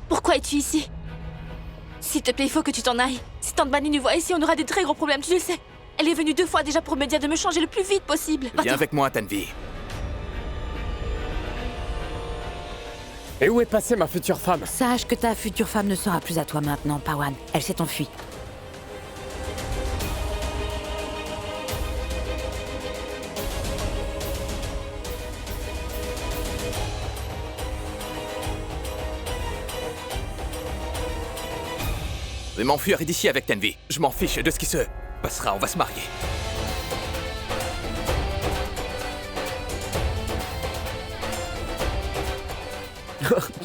Pourquoi es-tu ici? S'il te plaît, il faut que tu t'en ailles. Si Tante Bunny nous voit ici, on aura des très gros problèmes, tu le sais. Elle est venue 2 fois déjà pour me dire de me changer le plus vite possible. Viens avec moi, Tanvi. Et où est passée ma future femme? Sache que ta future femme ne sera plus à toi maintenant, Pawan. Elle s'est enfuie. Je vais m'enfuir d'ici avec Tanvi. Je m'en fiche de ce qui se passera, on va se marier.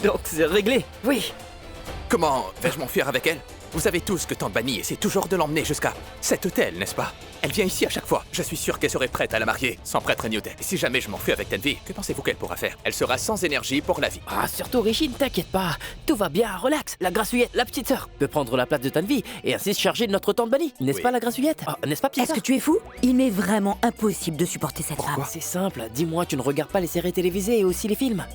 Donc c'est réglé, oui. Comment vais-je m'enfuir avec elle? Vous savez tous que Tante Bunny essaie toujours de l'emmener jusqu'à cet hôtel, n'est-ce pas? Elle vient ici à chaque fois. Je suis sûr qu'elle serait prête à la marier, sans prêtre ni hôtel. Et si jamais je m'enfuis avec Tanvi, que pensez-vous qu'elle pourra faire? Elle sera sans énergie pour la vie. Ah, surtout Rishi, ne t'inquiète pas. Tout va bien, relax. La grassouillette, la petite sœur, peut prendre la place de Tanvi et ainsi se charger de notre Tante Bunny. N'est-ce Oui. pas la grassouillette? Ah, n'est-ce pas, petite Est-ce sœur? que tu es fou? Il m'est vraiment impossible de supporter cette femme. C'est simple, dis-moi, tu ne regardes pas les séries télévisées et aussi les films?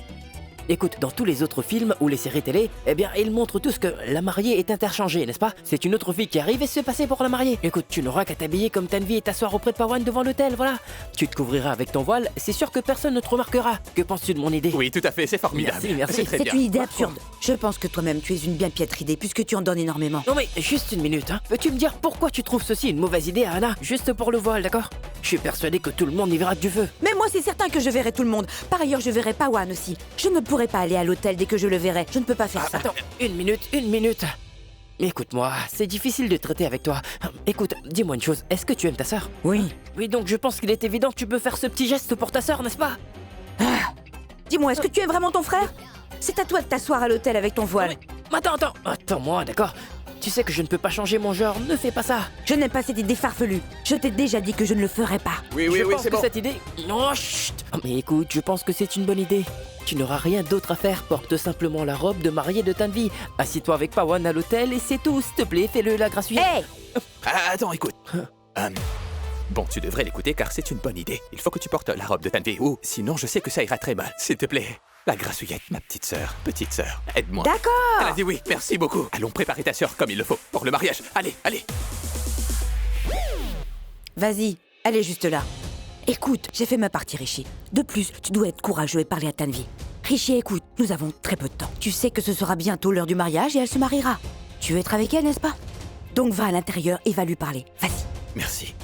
Écoute, dans tous les autres films ou les séries télé, eh bien, ils montrent tous que la mariée est interchangée, n'est-ce pas? C'est une autre fille qui arrive et se fait passer pour la mariée. Écoute, tu n'auras qu'à t'habiller comme Tanvi et t'asseoir auprès de Pawan devant l'hôtel, voilà. Tu te couvriras avec ton voile, c'est sûr que personne ne te remarquera. Que penses-tu de mon idée? Oui, tout à fait, c'est formidable. Merci, merci. C'est très C'est bien. une idée absurde. Je pense que toi-même, tu es une bien piètre idée, puisque tu en donnes énormément. Non mais, juste une minute, hein. Peux-tu me dire pourquoi tu trouves ceci une mauvaise idée, Anna? Juste pour le voile, d'accord? Je suis persuadé que tout le monde y verra que du feu. Mais moi, c'est certain que je verrai tout le monde. Par ailleurs, je verrai Pawan aussi. Je ne pourrai pas aller à l'hôtel dès que je le verrai. Je ne peux pas faire ça. Attends, une minute. Écoute-moi, c'est difficile de traiter avec toi. Écoute, dis-moi une chose, est-ce que tu aimes ta sœur? Oui. Oui, donc je pense qu'il est évident que tu peux faire ce petit geste pour ta sœur, n'est-ce pas? Dis-moi, est-ce que tu aimes vraiment ton frère? C'est à toi de t'asseoir à l'hôtel avec ton voile. Mais Attends-moi, d'accord? Tu sais que je ne peux pas changer mon genre, ne fais pas ça. Je n'aime pas cette idée farfelue. Je t'ai déjà dit que je ne le ferai pas. Oui, Je oui, oui, pense c'est que bon. cette idée... Non, chut. Mais écoute, je pense que c'est une bonne idée. Tu n'auras rien d'autre à faire, porte simplement la robe de mariée de Tanvi. Assis-toi avec Pawan à l'hôtel et c'est tout, s'il te plaît, fais-le la grassouillette. Hé! Ah, attends, écoute. Bon, tu devrais l'écouter car c'est une bonne idée. Il faut que tu portes la robe de Tanvi ou sinon je sais que ça ira très mal. S'il te plaît. La grassouillette, ma petite sœur, aide-moi. D'accord! Elle a dit oui, merci beaucoup. Allons préparer ta sœur comme il le faut pour le mariage. Allez, allez. Vas-y, elle est juste là. Écoute, j'ai fait ma partie, Rishi. De plus, tu dois être courageux et parler à Tanvi. Rishi, écoute, nous avons très peu de temps. Tu sais que ce sera bientôt l'heure du mariage et elle se mariera. Tu veux être avec elle, n'est-ce pas? Donc va à l'intérieur et va lui parler. Vas-y. Merci.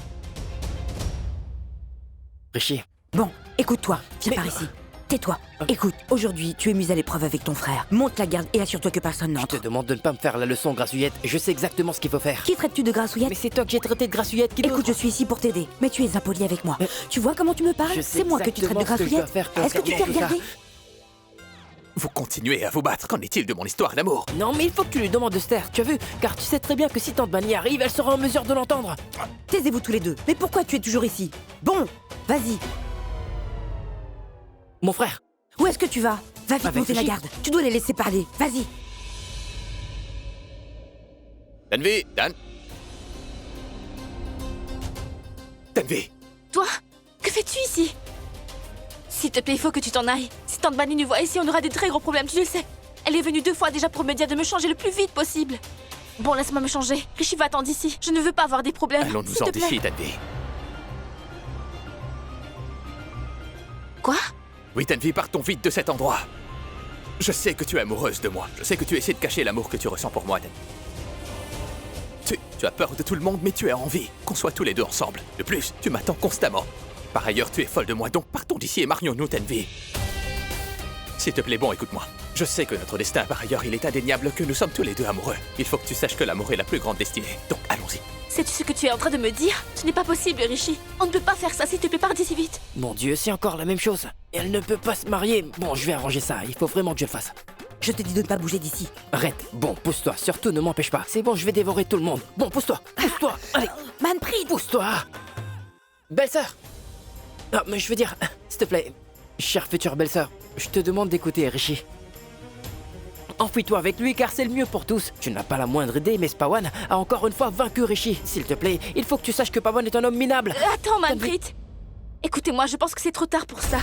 Rishi, Bon, écoute-toi, viens Mais- par ici. Tais-toi. Écoute, aujourd'hui, tu es mise à l'épreuve avec ton frère. Monte la garde et assure-toi que personne je n'entre. te demande de ne pas me faire la leçon, grassouillette. Je sais exactement ce qu'il faut faire. Qui traites-tu de grassouillette? Mais c'est toi que j'ai traité de grassouillette qui Écoute, je suis ici pour t'aider, mais tu es impoli avec moi. Mais- Tu vois comment tu me parles? Je sais C'est moi que tu traites de exactement ce que je dois grassouillette. faire Est-ce que tu t'es concernant tout ça. regardé? Vous continuez à vous battre. Qu'en est-il de mon histoire d'amour? Non, mais il faut que tu lui demandes de se taire, tu as vu? Car tu sais très bien que si Tante Bunny arrive, elle sera en mesure de l'entendre. Taisez-vous tous les deux. Mais pourquoi tu es toujours ici? Bon, vas-y. Mon frère, Où est-ce que tu vas? Va vite Avec monter la Rishi. garde. Tu dois les laisser parler. Vas-y. Tanvi, Dan. Tanvi. Toi? Que fais-tu ici? S'il te plaît, il faut que tu t'en ailles. Si Tante Bunny nous voit ici, on aura des très gros problèmes, tu le sais. Elle est venue 2 fois déjà pour me dire de me changer le plus vite possible. Bon, laisse-moi me changer. Rishi, va-t'en d'ici. Je ne veux pas avoir des problèmes. S'il Allons-nous-en te plaît. d'ici, Tanvi. Quoi? Oui, Tanvi, partons vite de cet endroit. Je sais que tu es amoureuse de moi. Je sais que tu essaies de cacher l'amour que tu ressens pour moi, Tanvi. Tu as peur de tout le monde, mais tu as envie qu'on soit tous les deux ensemble. De plus, tu m'attends constamment. Par ailleurs, tu es folle de moi, donc partons d'ici et marions-nous, Tanvi. S'il te plaît, bon, écoute-moi. Je sais que notre destin, par ailleurs, il est indéniable que nous sommes tous les deux amoureux. Il faut que tu saches que l'amour est la plus grande destinée. Donc, allons-y. Sais-tu ce que tu es en train de me dire? Ce n'est pas possible, Rishi. On ne peut pas faire ça, s'il te plaît, pars d'ici vite. mon Dieu, c'est encore la même chose. Elle ne peut pas se marier. Bon, je vais arranger ça, il faut vraiment que je le fasse. Je te dis de ne pas bouger d'ici. Arrête, bon, pousse-toi, surtout ne m'empêche pas. C'est bon, je vais dévorer tout le monde. Bon, pousse-toi, allez, Manpreet! pousse-toi. Belle-sœur. Ah, mais je veux dire, s'il te plaît, chère future belle-sœur, je te demande d'écouter Rishi. Enfuis-toi avec lui car c'est le mieux pour tous. Tu n'as pas la moindre idée, mais Pawan a encore une fois vaincu Rishi. S'il te plaît, il faut que tu saches que Pawan est un homme minable. Attends, Manpreet. Écoutez-moi, je pense que c'est trop tard pour ça.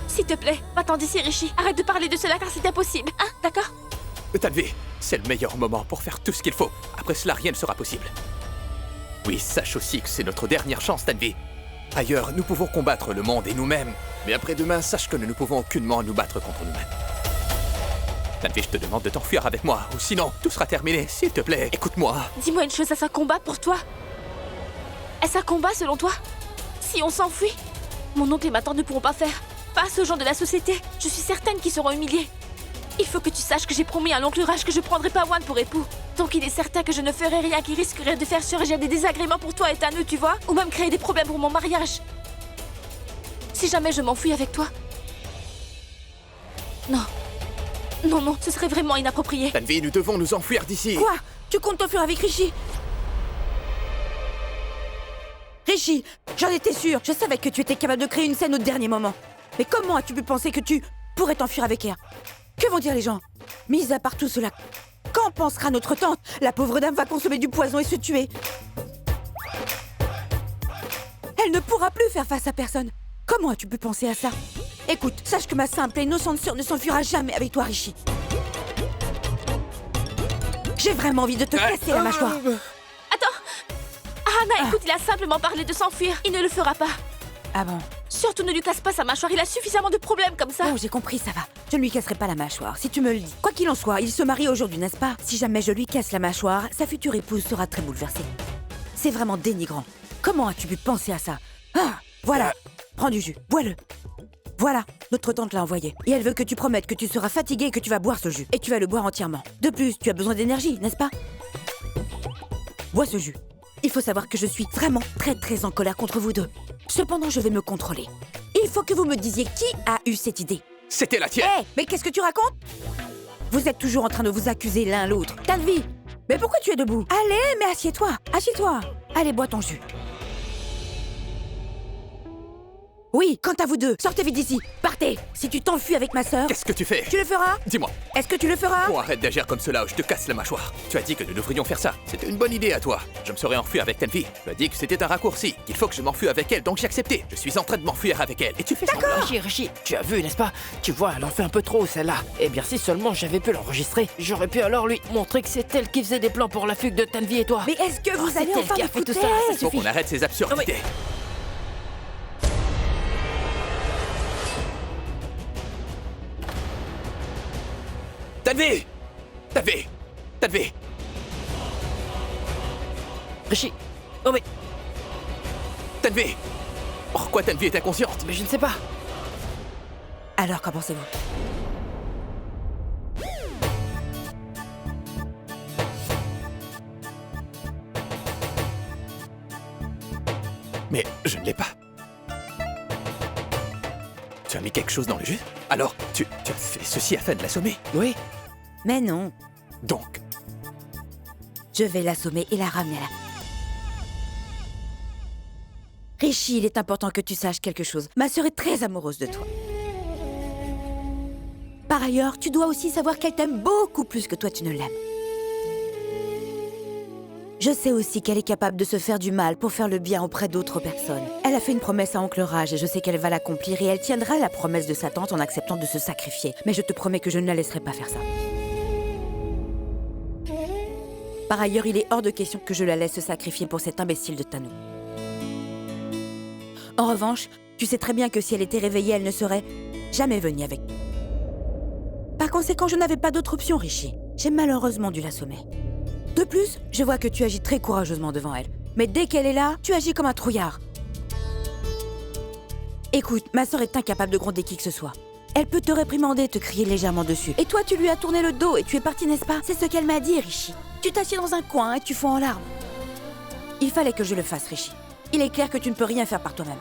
S'il te plaît, va-t'en d'ici, Rishi. Arrête de parler de cela car c'est impossible. Hein, d'accord? Tanvi, c'est le meilleur moment pour faire tout ce qu'il faut. Après cela, rien ne sera possible. Oui, sache aussi que c'est notre dernière chance, Tanvi. Ailleurs, nous pouvons combattre le monde et nous-mêmes. Mais après-demain, sache que nous ne pouvons aucunement nous battre contre nous-mêmes. Tanvi, je te demande de t'enfuir avec moi, ou sinon, tout sera terminé. S'il te plaît, écoute-moi. Dis-moi une chose, est-ce un combat pour toi? Est-ce un combat selon toi? Si on s'enfuit, mon oncle et ma tante ne pourront pas faire face aux gens de la société. Je suis certaine qu'ils seront humiliés. Il faut que tu saches que j'ai promis à l'oncle Raj que je prendrai Pawan pour époux. Donc il est certain que je ne ferai rien qui risquerait de faire surgir des désagréments pour toi et Tanu, tu vois? Ou même créer des problèmes pour mon mariage. Si jamais je m'enfuis avec toi... Non. Non, non, ce serait vraiment inapproprié. Tanvi, nous devons nous enfuir d'ici. Quoi? Tu comptes t'enfuir avec Rishi? Rishi, j'en étais sûre. Je savais que tu étais capable de créer une scène au dernier moment. Mais comment as-tu pu penser que tu pourrais t'enfuir avec elle? Que vont dire les gens? Mis à part tout cela, qu'en pensera notre tante? La pauvre dame va consommer du poison et se tuer. Elle ne pourra plus faire face à personne. Comment as-tu pu penser à ça? Écoute, sache que ma simple et innocente sœur ne s'enfuira jamais avec toi, Rishi. J'ai vraiment envie de te casser la mâchoire. Hana, écoute, il a simplement parlé de s'enfuir. Il ne le fera pas. Ah bon? Surtout ne lui casse pas sa mâchoire, il a suffisamment de problèmes comme ça. Oh, j'ai compris, ça va. Je ne lui casserai pas la mâchoire, si tu me le dis. Quoi qu'il en soit, il se marie aujourd'hui, n'est-ce pas? Si jamais je lui casse la mâchoire, sa future épouse sera très bouleversée. C'est vraiment dénigrant. Comment as-tu pu penser à ça? Ah, voilà. Prends du jus, bois-le. Voilà, notre tante l'a envoyé. Et elle veut que tu promettes que tu seras fatigué et que tu vas boire ce jus. Et tu vas le boire entièrement. De plus, tu as besoin d'énergie, n'est-ce pas? Bois ce jus. Il faut savoir que je suis vraiment très en colère contre vous deux. Cependant, je vais me contrôler. Il faut que vous me disiez qui a eu cette idée. C'était la tienne. Hé, mais qu'est-ce que tu racontes? Vous êtes toujours en train de vous accuser l'un l'autre. Tanvi, mais pourquoi tu es debout? Allez, mais assieds-toi, assieds-toi. Allez, bois ton jus. Oui, quant à vous deux, sortez vite d'ici. Partez. Si tu t'enfuis avec ma sœur... Qu'est-ce que tu fais? Tu le feras? Dis-moi. Est-ce que tu le feras? Bon, arrête d'agir comme cela ou je te casse la mâchoire. Tu as dit que nous devrions faire ça. C'était une bonne idée à toi. Je me serais enfui avec Tanvi. Tu as dit que c'était un raccourci. Il faut que je m'enfuie avec elle, donc j'ai accepté. Je suis en train de m'enfuir avec elle. Et tu fais semblant. Rishi, tu as vu, n'est-ce pas? Tu vois, elle en fait un peu trop, celle-là. Eh bien, si seulement j'avais pu l'enregistrer, j'aurais pu alors lui montrer que c'est elle qui faisait des plans pour la fugue de Tanvi et toi. Mais est-ce que vous c'est allez elle enfin qui a me fait tout foutre? ça, ça Il faut suffit. qu'on arrête ces absurdités. Tanvi! Tanvi! Tanvi! Rishi, oh mais, Tanvi! Pourquoi Tanvi est inconsciente? mais je ne sais pas. Alors, qu'en pensez-vous? Mais je ne l'ai pas. Tu as mis quelque chose dans le jus? Alors, tu as fait ceci afin de l'assommer? Oui, Mais non, Donc, je vais l'assommer et la ramener à la... Rishi, il est important que tu saches quelque chose. Ma sœur est très amoureuse de toi. Par ailleurs, tu dois aussi savoir qu'elle t'aime beaucoup plus que toi tu ne l'aimes. Je sais aussi qu'elle est capable de se faire du mal pour faire le bien auprès d'autres personnes. Elle a fait une promesse à Oncle Raj et je sais qu'elle va l'accomplir et elle tiendra la promesse de sa tante en acceptant de se sacrifier. Mais je te promets que je ne la laisserai pas faire ça. Par ailleurs, il est hors de question que je la laisse se sacrifier pour cet imbécile de Tanu. En revanche, tu sais très bien que si elle était réveillée, elle ne serait jamais venue avec nous. Par conséquent, je n'avais pas d'autre option, Rishi. J'ai malheureusement dû l'assommer. De plus, je vois que tu agis très courageusement devant elle. Mais dès qu'elle est là, tu agis comme un trouillard. Écoute, ma sœur est incapable de gronder qui que ce soit. Elle peut te réprimander, te crier légèrement dessus. Et toi, tu lui as tourné le dos et tu es parti, n'est-ce pas? C'est ce qu'elle m'a dit, Rishi. Tu t'assieds dans un coin et tu fonds en larmes. Il fallait que je le fasse, Rishi. Il est clair que tu ne peux rien faire par toi-même.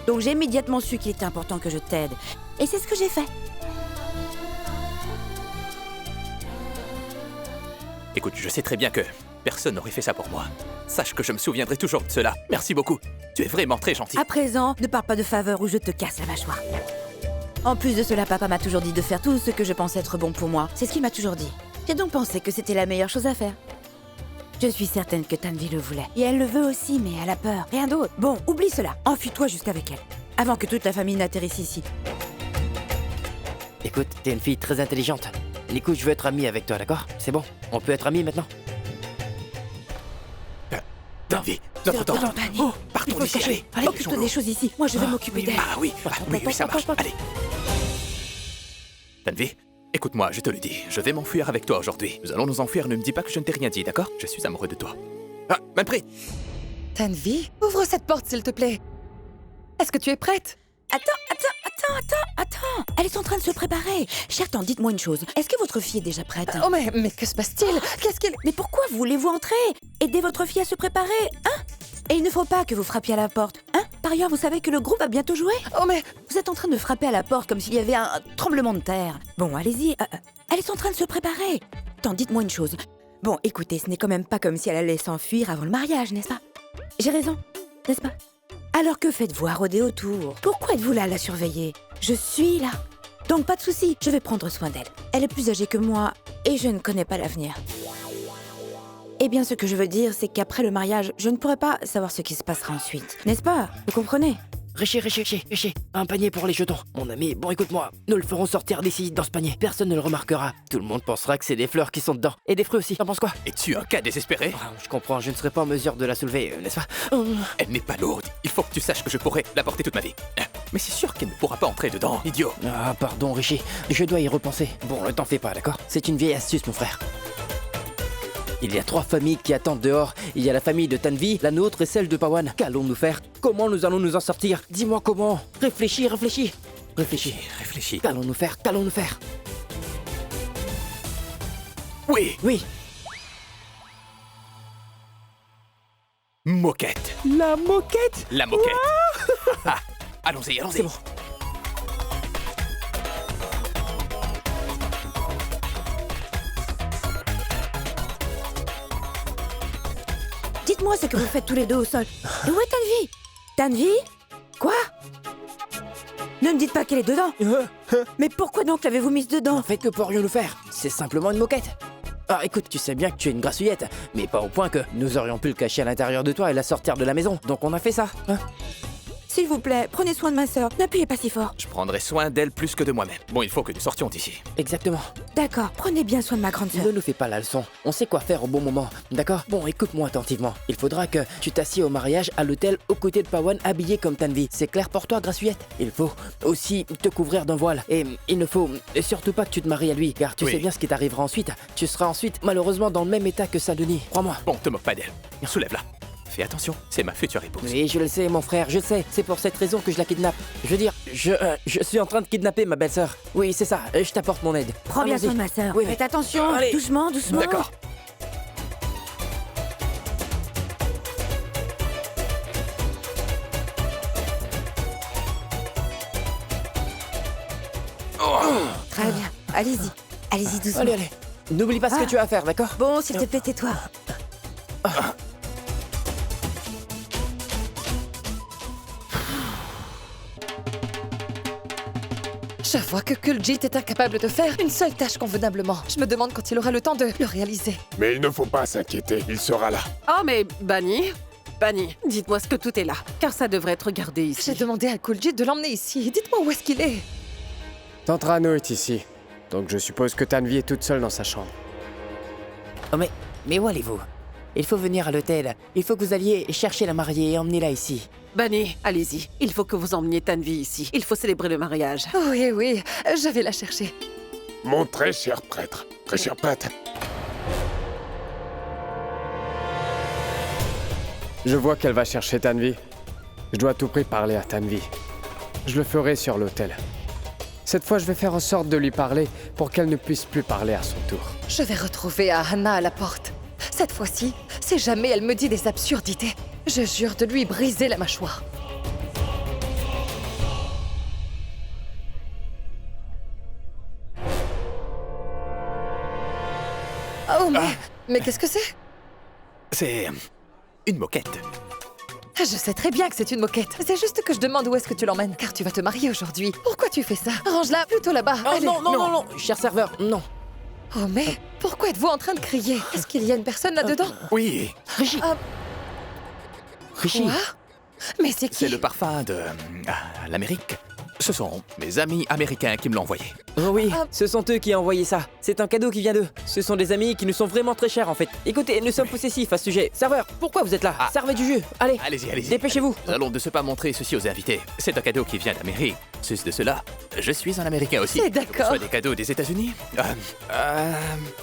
Donc j'ai immédiatement su qu'il était important que je t'aide. Et c'est ce que j'ai fait. écoute, je sais très bien que personne n'aurait fait ça pour moi. Sache que je me souviendrai toujours de cela. Merci beaucoup. Tu es vraiment très gentil. À présent, ne parle pas de faveur ou je te casse la mâchoire. En plus de cela, papa m'a toujours dit de faire tout ce que je pense être bon pour moi. C'est ce qu'il m'a toujours dit. J'ai donc pensé que c'était la meilleure chose à faire. Je suis certaine que Tanvi le voulait. Et elle le veut aussi, mais elle a peur. Rien d'autre. Bon, oublie cela. Enfuis-toi jusqu'avec elle. Avant que toute la famille n'atterrisse ici. écoute, t'es une fille très intelligente. écoute, je veux être ami avec toi, d'accord? C'est bon, on peut être amis maintenant? Tanvi, notre temps. Attends, Danny. Oh, Il partons faut se d'ici, cacher. allez. Occupe-toi des choses ici. Moi, je vais m'occuper d'elle. Ah oui, oui, ça marche. Allez. Tanvi, écoute-moi, je te le dis. Je vais m'enfuir avec toi aujourd'hui. Nous allons nous enfuir, ne me dis pas que je ne t'ai rien dit, d'accord? Je suis amoureux de toi. Ah, Manpreet! Tanvi, ouvre cette porte, s'il te plaît. Est-ce que tu es prête? Attends. Elle est en train de se préparer. Cher Tan, dites-moi une chose. Est-ce que votre fille est déjà prête? Oh, mais que se passe-t-il? Qu'est-ce qu'il... Mais pourquoi voulez-vous entrer? Aidez votre fille à se préparer, hein? Et il ne faut pas que vous frappiez à la porte, hein? Par ailleurs, vous savez que le groupe va bientôt jouer. Oh, mais... Vous êtes en train de frapper à la porte comme s'il y avait un tremblement de terre. Bon, allez-y. Elle est en train de se préparer. Tant, dites-moi une chose. Bon, écoutez, ce n'est quand même pas comme si elle allait s'enfuir avant le mariage, n'est-ce pas? J'ai raison, n'est-ce pas? Alors que faites-vous à rôder autour? Pourquoi êtes-vous là à la surveiller? Je suis là. Donc pas de souci, je vais prendre soin d'elle. Elle est plus âgée que moi et je ne connais pas l'avenir. Eh bien, ce que je veux dire, c'est qu'après le mariage, je ne pourrai pas savoir ce qui se passera ensuite. N'est-ce pas? Vous comprenez? Rishi, un panier pour les jetons. Mon ami, bon écoute-moi, nous le ferons sortir d'ici, dans ce panier. Personne ne le remarquera. Tout le monde pensera que c'est des fleurs qui sont dedans. Et des fruits aussi, t'en penses quoi? Es-tu un cas désespéré? Ah, je comprends, je ne serai pas en mesure de la soulever, n'est-ce pas? Elle n'est pas lourde. Il faut que tu saches que je pourrais la porter toute ma vie. Mais c'est sûr qu'elle ne pourra pas entrer dedans, idiot. Ah, pardon, Rishi, je dois y repenser. Bon, ne t'en fais pas, d'accord? C'est une vieille astuce, mon frère. Il y a 3 familles qui attendent dehors. Il y a la famille de Tanvi, la nôtre et celle de Pawan. Qu'allons-nous faire? Comment nous allons nous en sortir? Dis-moi comment. Réfléchis. Réfléchis. Qu'allons-nous faire? Oui, Oui. moquette. La moquette? La moquette. Ah, allons-y. C'est bon. Dites-moi ce que vous faites tous les deux au sol. Et où est Tanvi? Tanvi? Quoi? Ne me dites pas qu'elle est dedans. Mais pourquoi donc l'avez-vous mise dedans? En fait, que pourrions-nous faire? C'est simplement une moquette. Ah, écoute, tu sais bien que tu es une grassouillette, mais pas au point que nous aurions pu le cacher à l'intérieur de toi et la sortir de la maison. Donc on a fait ça, hein? S'il vous plaît, prenez soin de ma sœur. N'appuyez pas si fort. Je prendrai soin d'elle plus que de moi-même. Bon, il faut que nous sortions d'ici. Exactement. D'accord, prenez bien soin de ma grande sœur. Ne nous fais pas la leçon. On sait quoi faire au bon moment, d'accord? Bon, écoute-moi attentivement. Il faudra que tu t'assieds au mariage à l'hôtel aux côtés de Pawan habillé comme Tanvi. C'est clair pour toi, grassouillette? Il faut aussi te couvrir d'un voile. Et il ne faut surtout pas que tu te maries à lui, car tu Oui. sais bien ce qui t'arrivera ensuite. Tu seras ensuite, malheureusement, dans le même état que Saint-Denis. Crois-moi. Bon, te moque pas d'elle. Soulève-la. Fais attention, c'est ma future épouse. Oui, je le sais, mon frère, je sais. C'est pour cette raison que je la kidnappe. Je veux dire, je suis en train de kidnapper ma belle-sœur. Oui, c'est ça. Je t'apporte mon aide. Prends bien Allons-y. soin de ma sœur. Oui, mais- Faites attention. Allez. Doucement. D'accord. Très bien. Allez-y doucement. Allez. N'oublie pas ce que tu as à faire, d'accord? Bon, s'il te plaît, tais-toi. Je vois que Kuljit est incapable de faire une seule tâche convenablement. Je me demande quand il aura le temps de le réaliser. Mais il ne faut pas s'inquiéter, il sera là. Oh, mais Bani, dites-moi ce que tout est là, car ça devrait être gardé ici. J'ai demandé à Kuljit de l'emmener ici. Dites-moi où est-ce qu'il est. Tante Rano est ici, donc je suppose que Tanvi est toute seule dans sa chambre. Oh, mais où allez-vous? Il faut venir à l'hôtel. Il faut que vous alliez chercher la mariée et emmenez-la ici. Bani, allez-y. Il faut que vous emmeniez Tanvi ici. Il faut célébrer le mariage. Oui, je vais la chercher. Mon très cher prêtre. Je vois qu'elle va chercher Tanvi. Je dois à tout prix parler à Tanvi. Je le ferai sur l'autel. Cette fois, je vais faire en sorte de lui parler pour qu'elle ne puisse plus parler à son tour. Je vais retrouver Ahana à la porte. Cette fois-ci, si jamais elle me dit des absurdités, je jure de lui briser la mâchoire. Oh, mais qu'est-ce que c'est? C'est une moquette. Je sais très bien que c'est une moquette. C'est juste que je demande où est-ce que tu l'emmènes, car tu vas te marier aujourd'hui. Pourquoi tu fais ça? Range-la plutôt là-bas. Oh Allez. non, cher serveur, non. Oh, mais pourquoi êtes-vous en train de crier? Est-ce qu'il y a une personne là-dedans? Oui, Rishi. Ah. Rishi. Quoi? Mais c'est qui? c'est le parfum de l'Amérique. Ce sont mes amis américains qui me l'ont envoyé. Oh oui, ce sont eux qui ont envoyé ça. C'est un cadeau qui vient d'eux. Ce sont des amis qui nous sont vraiment très chers en fait. Écoutez, nous sommes possessifs à ce sujet. Serveur, pourquoi vous êtes là? Servez du jus. Allez, Allez-y, allez-y. dépêchez-vous. Nous allons de ce pas montrer ceci aux invités. C'est un cadeau qui vient d'Amérique. Sus de cela, je suis un Américain aussi. C'est d'accord. Je reçois des cadeaux des États-Unis.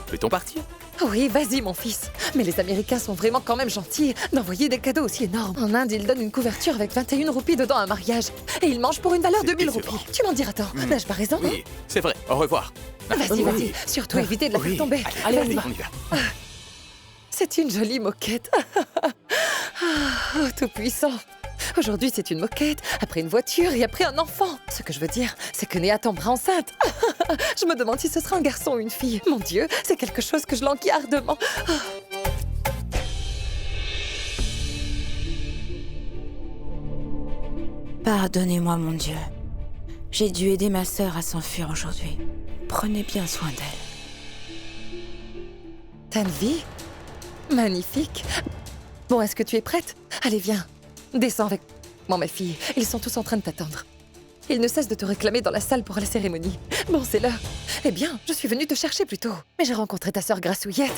Peut-on partir? Oui, vas-y, mon fils. Mais les Américains sont vraiment quand même gentils d'envoyer des cadeaux aussi énormes. En Inde, ils donnent une couverture avec 21 roupies dedans à un mariage. Et ils mangent pour une valeur de C'est 1000 décevant. roupies. Tu m'en diras tant. N'ai-je pas raison? Oui, c'est vrai. Au revoir. Vas-y, Oui. vas-y. Surtout évitez de la faire tomber. Allez, Vas-y. on y va. C'est une jolie moquette. Oh, tout puissant. Aujourd'hui, c'est une moquette, après une voiture et après un enfant. Ce que je veux dire, c'est que Néa tombera enceinte. Je me demande si ce sera un garçon ou une fille. Mon Dieu, c'est quelque chose que je languis ardemment. Pardonnez-moi, mon Dieu. J'ai dû aider ma sœur à s'enfuir aujourd'hui. Prenez bien soin d'elle. Tanvi? Magnifique. Bon, est-ce que tu es prête? Allez, viens. Descends avec moi, ma fille. Ils sont tous en train de t'attendre. Ils ne cessent de te réclamer dans la salle pour la cérémonie. Bon, c'est l'heure. Eh bien, je suis venue te chercher plus tôt. Mais j'ai rencontré ta sœur Grassouillette.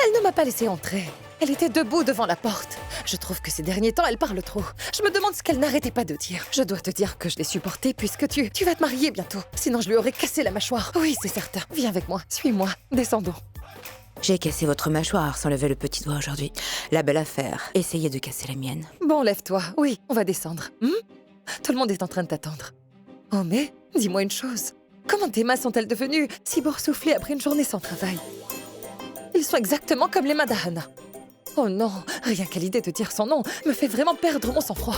Elle ne m'a pas laissé entrer. Elle était debout devant la porte. Je trouve que ces derniers temps, elle parle trop. Je me demande ce qu'elle n'arrêtait pas de dire. Je dois te dire que je l'ai supportée puisque tu vas te marier bientôt. Sinon, je lui aurais cassé la mâchoire. Oui, c'est certain. Viens avec moi. Suis-moi. Descendons. J'ai cassé votre mâchoire sans lever le petit doigt aujourd'hui. La belle affaire. Essayez de casser la mienne. Bon, lève-toi. Oui, on va descendre. Tout le monde est en train de t'attendre. Oh, mais dis-moi une chose. Comment tes mains sont-elles devenues si boursouflées après une journée sans travail? Ils sont exactement comme les mains d'Ahana. Oh non, rien qu'à l'idée de dire son nom me fait vraiment perdre mon sang-froid.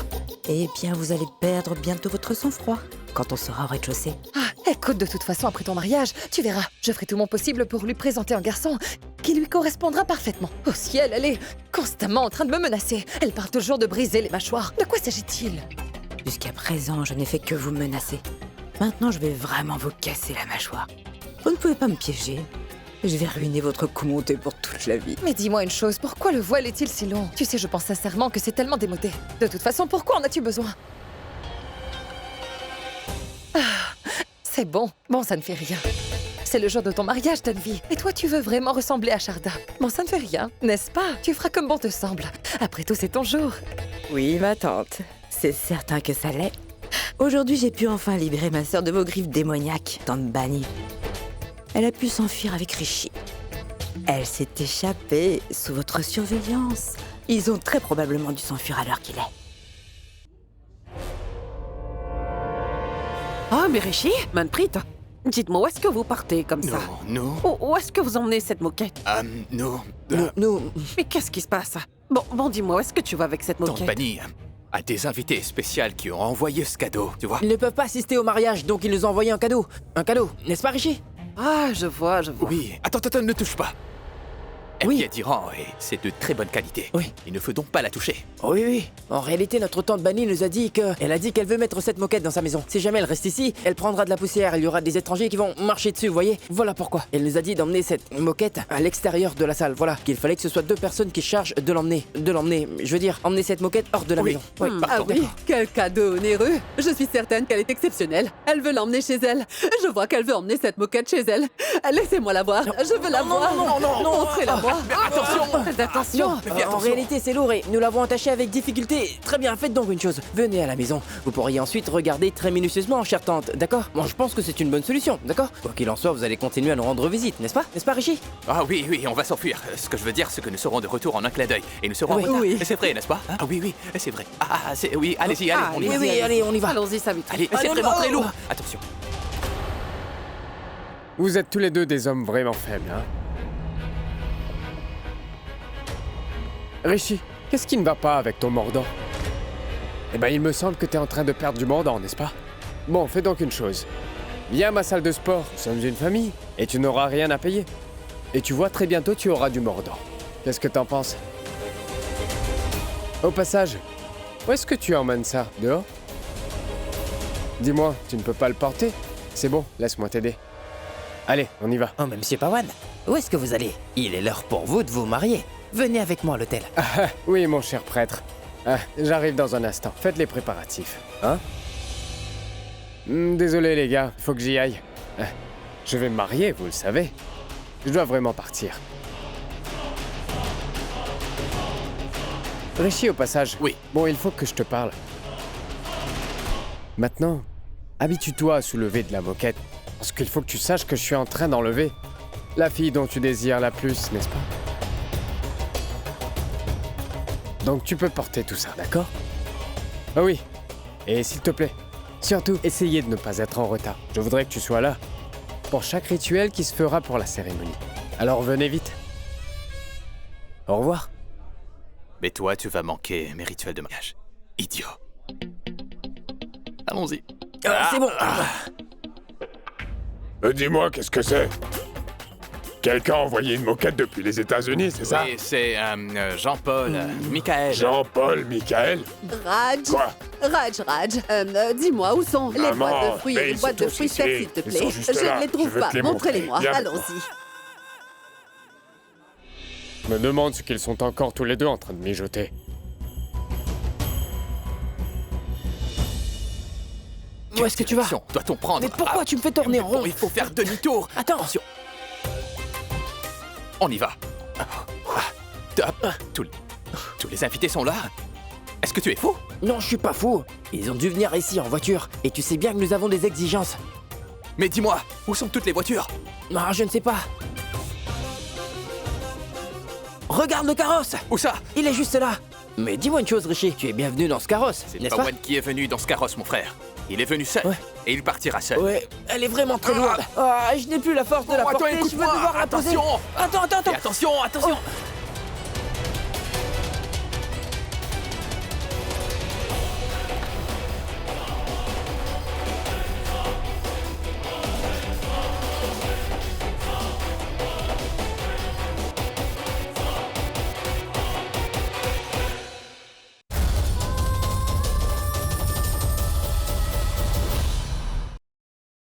Eh bien, vous allez perdre bientôt votre sang-froid quand on sera au rez-de-chaussée. Ah, écoute, de toute façon, après ton mariage, tu verras, je ferai tout mon possible pour lui présenter un garçon qui lui correspondra parfaitement. Au ciel, elle est constamment en train de me menacer. Elle parle toujours de briser les mâchoires. De quoi s'agit-il? Jusqu'à présent, je n'ai fait que vous menacer. Maintenant, je vais vraiment vous casser la mâchoire. Vous ne pouvez pas me piéger. Je vais ruiner votre coup monté pour toute la vie. Mais dis-moi une chose, pourquoi le voile est-il si long? Tu sais, je pense sincèrement que c'est tellement démodé. De toute façon, pourquoi en as-tu besoin? Ah, c'est bon. Bon, ça ne fait rien. C'est le jour de ton mariage, Tanvi. Et toi, tu veux vraiment ressembler à Sharda. Bon, ça ne fait rien, n'est-ce pas? Tu feras comme bon te semble. Après tout, c'est ton jour. Oui, ma tante. C'est certain que ça l'est. Aujourd'hui, j'ai pu enfin libérer ma sœur de vos griffes démoniaques, tante Bunny. Elle a pu s'enfuir avec Rishi. Elle s'est échappée sous votre surveillance. Ils ont très probablement dû s'enfuir à l'heure qu'il est. Ah, mais Rishi, Manpreet, dites-moi, où est-ce que vous partez comme ça? Non. Où est-ce que vous emmenez cette moquette? Non. Nous... Mais qu'est-ce qui se passe? Bon, dis-moi, où est-ce que tu vas avec cette Tante moquette? Bunny a des invités spéciaux qui ont envoyé ce cadeau, tu vois. Ils ne peuvent pas assister au mariage, donc ils nous ont envoyé un cadeau. Un cadeau, n'est-ce pas, Rishi? Ah, je vois. Oui. Attends, ne touche pas. Elle Oui. vient d'Iran et c'est de très bonne qualité. Oui. Il ne faut donc pas la toucher. Oh oui. En réalité, notre tante Bunny nous a dit que... Elle a dit qu'elle veut mettre cette moquette dans sa maison. Si jamais elle reste ici, elle prendra de la poussière. Il y aura des étrangers qui vont marcher dessus, vous voyez? Voilà pourquoi. Elle nous a dit d'emmener cette moquette à l'extérieur de la salle. Voilà. Qu'il fallait que ce soit 2 personnes qui chargent de l'emmener. Je veux dire, emmener cette moquette hors de la Oui. maison. Oui. Pardon. Ah oui, quel cadeau onéreux. Je suis certaine qu'elle est exceptionnelle. Elle veut l'emmener chez elle. Je vois qu'elle veut emmener cette moquette chez elle. Laissez-moi la voir. Je veux la voir. non. Montrez-la moi. Attention. Faites attention. Mais fais En attention. réalité, c'est lourd et nous l'avons attaché avec difficulté. Très bien, faites donc une chose. Venez à la maison. Vous pourriez ensuite regarder très minutieusement, chère tante. D'accord? Bon, je pense que c'est une bonne solution. D'accord? Quoi qu'il en soit, vous allez continuer à nous rendre visite, n'est-ce pas? N'est-ce pas, Rishi? Ah oui, on va s'enfuir. Ce que je veux dire, c'est que nous serons de retour en un clin d'œil. Et nous serons Oui. en retard. Oui. C'est vrai, n'est-ce pas? Ah oui, c'est vrai. Oui, allez-y, Ah, on y va. Oui, allez, on y va. Allons-y, ça vite. Allez, c'est Allez, vraiment on- très lourd. Attention. Vous êtes tous les deux des hommes vraiment faibles, hein? Rishi, qu'est-ce qui ne va pas avec ton mordant? Eh ben, il me semble que t'es en train de perdre du mordant, n'est-ce pas? Bon, fais donc une chose. Viens à ma salle de sport, nous sommes une famille, et tu n'auras rien à payer. Et tu vois, très bientôt, tu auras du mordant. Qu'est-ce que t'en penses? Au passage, où est-ce que tu emmènes ça? Dehors? Dis-moi, tu ne peux pas le porter? C'est bon, laisse-moi t'aider. Allez, on y va. Oh, mais monsieur Pawan, où est-ce que vous allez? Il est l'heure pour vous de vous marier. Venez avec moi à l'hôtel. Ah, oui, mon cher prêtre. Ah, j'arrive dans un instant. Faites les préparatifs. Hein? Désolé les gars, faut que j'y aille. Je vais me marier, vous le savez. Je dois vraiment partir. Rishi, au passage. Oui. Bon, il faut que je te parle. Maintenant, habitue-toi à soulever de la moquette. Parce qu'il faut que tu saches que je suis en train d'enlever la fille dont tu désires la plus, n'est-ce pas? Donc tu peux porter tout ça, d'accord? Ah oui. Et s'il te plaît, surtout, essayez de ne pas être en retard. Je voudrais que tu sois là pour chaque rituel qui se fera pour la cérémonie. Alors venez vite. Au revoir. Mais toi, tu vas manquer mes rituels de mariage. Idiot. Allons-y. C'est bon. Dis-moi, qu'est-ce que c'est? Quelqu'un a envoyé une moquette depuis les États-Unis, c'est ça? Oui, c'est Jean-Paul, Michael. Jean-Paul, Michael? Raj. Quoi? Raj, dis-moi, où sont les Maman, boîtes de fruits mais ils sont tous vertes, ici. s'il te Ils sont plaît? juste Je là. ne les Je trouve veux pas. te les montrer. Montrez-les-moi. Viens. Allons-y. Je me demande ce qu'ils sont encore tous les deux en train de mijoter. Où est-ce que tu vas? Direction doit-on prendre? Mais pourquoi tu me fais tourner en rond? Bon, il faut faire demi-tour. Attention. On y va. Top. Tous les invités sont là. Est-ce que tu es fou? Non, je suis pas fou. Ils ont dû venir ici en voiture. Et tu sais bien que nous avons des exigences. Mais dis-moi, où sont toutes les voitures? Non, je ne sais pas. Regarde le carrosse! Où ça? Il est juste là. Mais dis-moi une chose, Rishi, tu es bienvenu dans ce carrosse, C'est n'est-ce pas pas? One qui est venu dans ce carrosse, mon frère. Il est venu seul. Ouais. Et il partira seul. Ouais, elle est vraiment très lourde. Ah, je n'ai plus la force de la Oh, attends, porter, je vais écoute-moi. devoir la poser. Attention. Attends. Et attention.